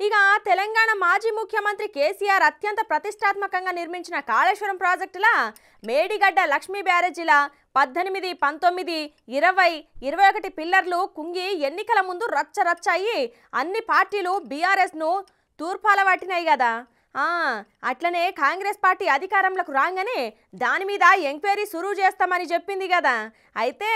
ఇక తెలంగాణ మాజీ ముఖ్యమంత్రి కేసీఆర్ అత్యంత ప్రతిష్టాత్మకంగా నిర్మించిన కాళేశ్వరం ప్రాజెక్టుల మేడిగడ్డ లక్ష్మీ బ్యారేజీల 18, 19, 20, 21 పిల్లర్లు కుంగి ఎన్నికల ముందు రచ్చరచ్చాయి. అన్ని పార్టీలు బీఆర్ఎస్ను తూర్పాల పట్టినాయి కదా. అట్లనే కాంగ్రెస్ పార్టీ అధికారంలోకి రాగానే దాని మీద ఎంక్వైరీ సురువు చేస్తామని చెప్పింది కదా. అయితే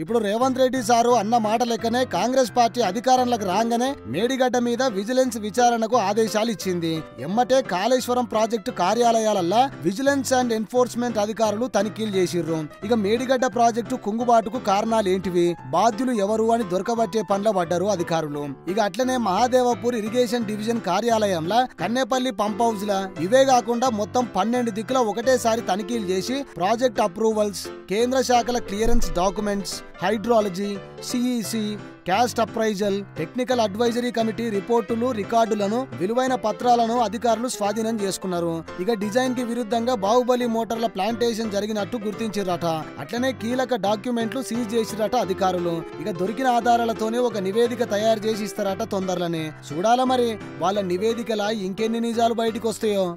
ఇప్పుడు రేవంత్ రెడ్డి సారు అన్న మాట లెక్కనే కాంగ్రెస్ పార్టీ అధికారంలోకి రాగానే మేడిగడ్డ మీద విజిలెన్స్ విచారణకు ఆదేశాలు ఇచ్చింది. ఎమ్మటే కాళేశ్వరం ప్రాజెక్టు కార్యాలయాలల్లా విజిలెన్స్ అండ్ ఎన్ఫోర్స్మెంట్ అధికారులు తనిఖీలు చేసిర్రు. ఇక మేడిగడ్డ ప్రాజెక్టు కుంగుబాటుకు కారణాలు ఏంటివి, బాధ్యులు ఎవరు అని దొరకబట్టే పనిలో పడ్డారు అధికారులు. ఇక అట్లనే మహాదేవపూర్ ఇరిగేషన్ డివిజన్ కార్యాలయంలో కన్నేపల్లి పంప్ హౌస్ లా ఇవే కాకుండా మొత్తం 12 దిక్కుల ఒకటేసారి తనిఖీలు చేసి ప్రాజెక్ట్ అప్రూవల్స్, కేంద్ర శాఖల clearance documents, hydrology, CEC, cost appraisal, technical advisory committee రిపోర్టులు, రికార్డులను, విలువైన పత్రాలను అధికారులు స్వాధీనం చేసుకున్నారు. ఇక డిజైన్ కి విరుద్ధంగా బాహుబలి మోటార్ల ప్లాంటేషన్ జరిగినట్టు గుర్తించిరట. అట్లనే కీలక డాక్యుమెంట్లు సీజ్ చేసిరట అధికారులు. ఇక దొరికిన ఆధారాలతోనే ఒక నివేదిక తయారు చేసి ఇస్తారట తొందరలోనే. చూడాల మరి వాళ్ళ నివేదికలా ఇంకెన్ని నిజాలు బయటకు వస్తాయో.